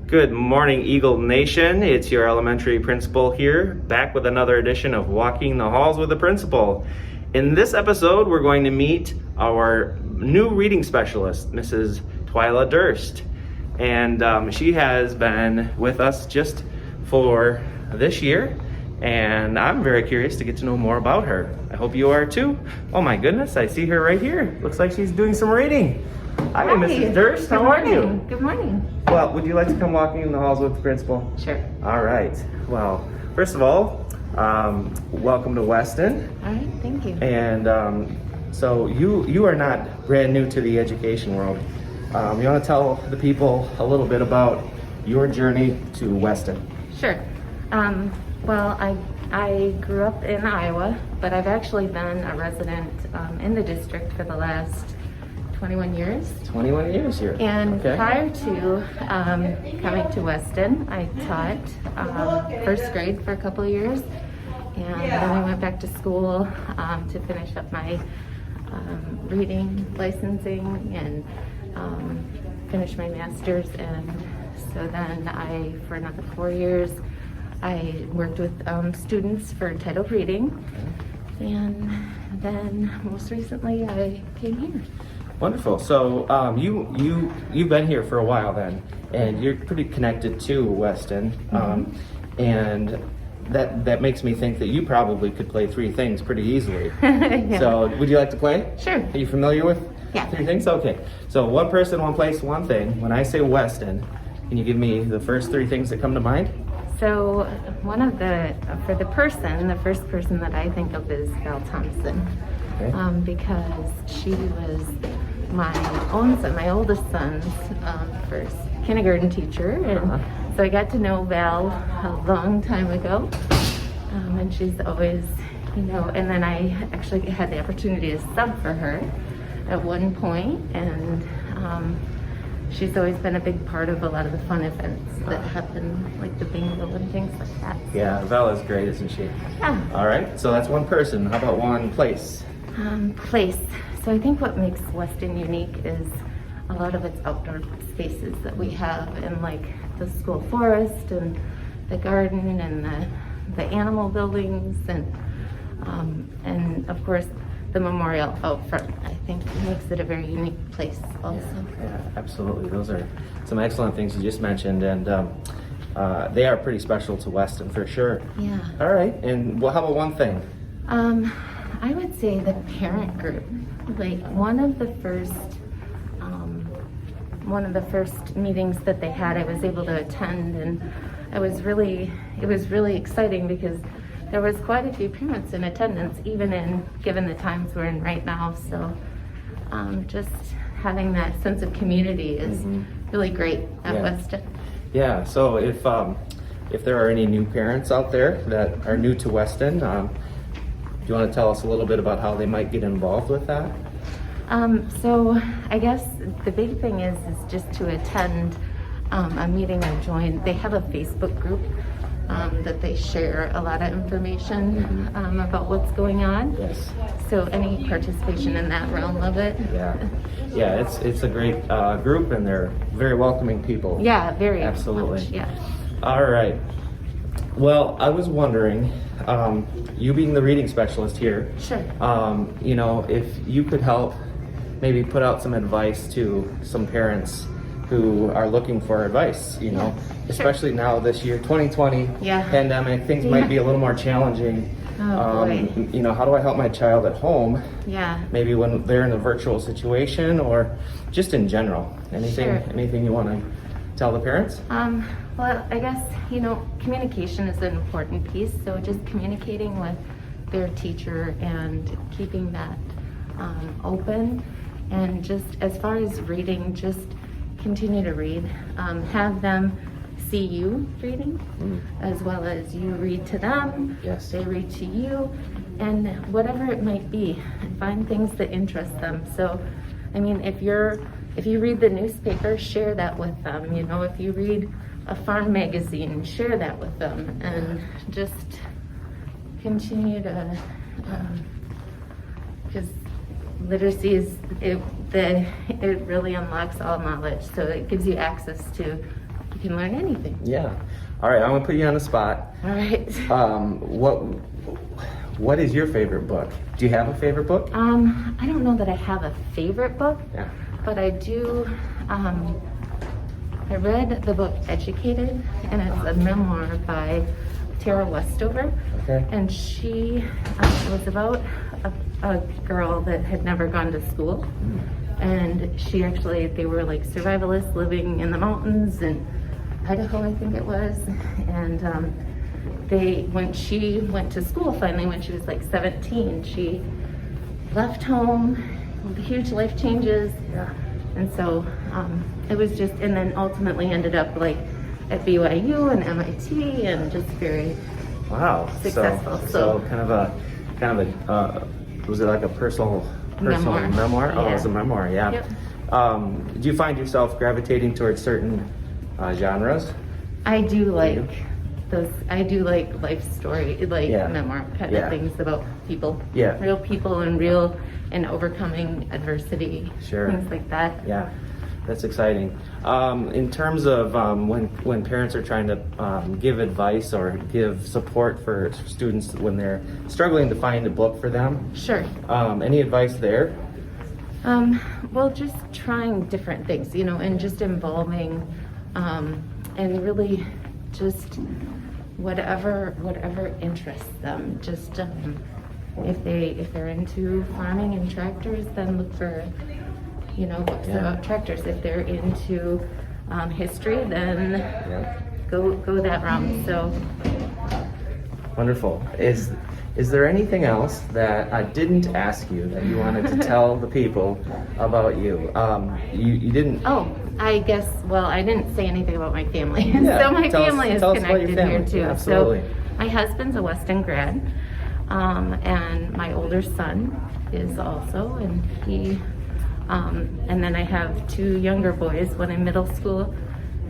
Good morning, Eagle Nation. It's your elementary principal here, back with another edition of Walking the Halls with the Principal. In this episode, we're going to meet our new reading specialist, Mrs. Twyla Durst. And she has been with us just for this year, and I'm very curious to get to know more about her. I hope you are too. Oh my goodness, I see her right here. Looks like she's doing some reading. Hi, Mrs. Durst. How are you? Good morning. Well, would you like to come walking in the halls with the principal? Sure. All right. Well, first of all, welcome to Weston. All right, thank you. And so you are not brand new to the education world. You want to tell the people a little bit about your journey to Weston? Sure. Well, I grew up in Iowa, but I've actually been a resident in the district for the last 21 years. 21 years here. And prior to coming to Weston, I taught first grade for a couple of years, and then I went back to school to finish up my reading licensing and finish my master's. And so then for another 4 years, I worked with students for titled reading, and then most recently I came here. Wonderful. So you've been here for a while then, and you're pretty connected to Weston, and that makes me think that you probably could play three things pretty easily. Yeah. So would you like to play? Sure. Are you familiar with three things? Okay. So one person, one place, one thing. When I say Weston, can you give me the first three things that come to mind? So for the first person that I think of is Val Thompson. Okay. Because she was my oldest son's first kindergarten teacher, and so I got to know Val a long time ago, and she's always, and then I actually had the opportunity to sub for her at one point, and she's always been a big part of a lot of the fun events that happen, like the bingo and things like that. Yeah, Val is great, isn't she? Yeah. All right, so that's one person. How about one place? Place. So I think what makes Weston unique is a lot of its outdoor spaces that we have, in like the school forest and the garden and the animal buildings, and of course the memorial out front. I think makes it a very unique place also. Yeah, absolutely. Those are some excellent things you just mentioned, and they are pretty special to Weston for sure. Yeah. All right, and how about one thing? I would say the parent group. Like one of the first meetings that they had, I was able to attend, and it was really exciting because there was quite a few parents in attendance, given the times we're in right now. So just having that sense of community is really great at Weston. Yeah. So if there are any new parents out there that are new to Weston, do you want to tell us a little bit about how they might get involved with that? So I guess the big thing is just to attend a meeting I joined. They have a Facebook group that they share a lot of information about what's going on. Yes. So any participation in that realm of it. Yeah, it's a great group, and they're very welcoming people. Yeah, very. Absolutely. Much, yeah. All right. Well, I was wondering, you being the reading specialist here, Sure. If you could help maybe put out some advice to some parents who are looking for advice, especially now this year, 2020 pandemic, things might be a little more challenging. Oh, boy. How do I help my child at home? Yeah. Maybe when they're in a virtual situation, or just in general. Anything you want to tell the parents? Well, I guess, communication is an important piece. So just communicating with their teacher and keeping that open. And just as far as reading, just continue to read. Have them see you reading, as well as you read to them. Yes. They read to you, and whatever it might be, find things that interest them. So, I mean, if you read the newspaper, share that with them. If you read a farm magazine, share that with them, and just continue to, because literacy it really unlocks all knowledge. So it gives you access to you can learn anything. Yeah. All right, I'm gonna put you on the spot. All right. What is your favorite book? Do you have a favorite book? I don't know that I have a favorite book, Yeah. but I do. I read the book Educated, and it's a memoir by Tara Westover. Okay. And she was about a girl that had never gone to school. And they were like survivalists living in the mountains in Idaho, I think it was. And when she went to school finally, when she was like 17, she left home, huge life changes. Yeah. And so it was just, and then ultimately ended up like at BYU and MIT and just very Wow. successful. So kind of a was it like a personal memoir? Oh, Yeah. it was a memoir. Yeah. Yep. Do you find yourself gravitating towards certain genres? I do like those. I do like life story, like Yeah. memoir kind Yeah. of things about people. Yeah. Real people and overcoming adversity. Sure. Things like that. Yeah, that's exciting. In terms of when parents are trying to give advice or give support for students when they're struggling to find a book for them, Sure. any advice there? Well, just trying different things, and just involving, and really just whatever interests them. Just if they're into farming and tractors, then look for books about tractors. If they're into history, then go that route. So Wonderful. Is there anything else that I didn't ask you that you wanted to tell the people about you? You didn't. Oh, I guess. Well, I didn't say anything about my family. Yeah, So my tell us family is about your connected family. here too. Absolutely. So my husband's a Weston grad, and my older son is also, and he. And then I have 2 younger boys, one in middle school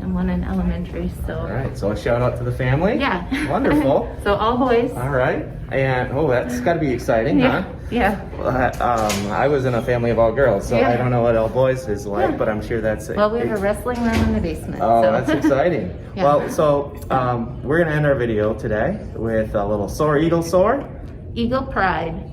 and one in elementary. So. All right. So a shout out to the family. Yeah. Wonderful. So all boys. All right. And that's got to be exciting, Yeah. huh? Yeah. I was in a family of all girls, so Yeah. I don't know what all boys is like, Yeah. but I'm sure that's. Well, we have a wrestling room in the basement. Oh, so. that's exciting. Yeah. Well, so we're gonna end our video today with a little soar, eagle soar. Eagle Pride.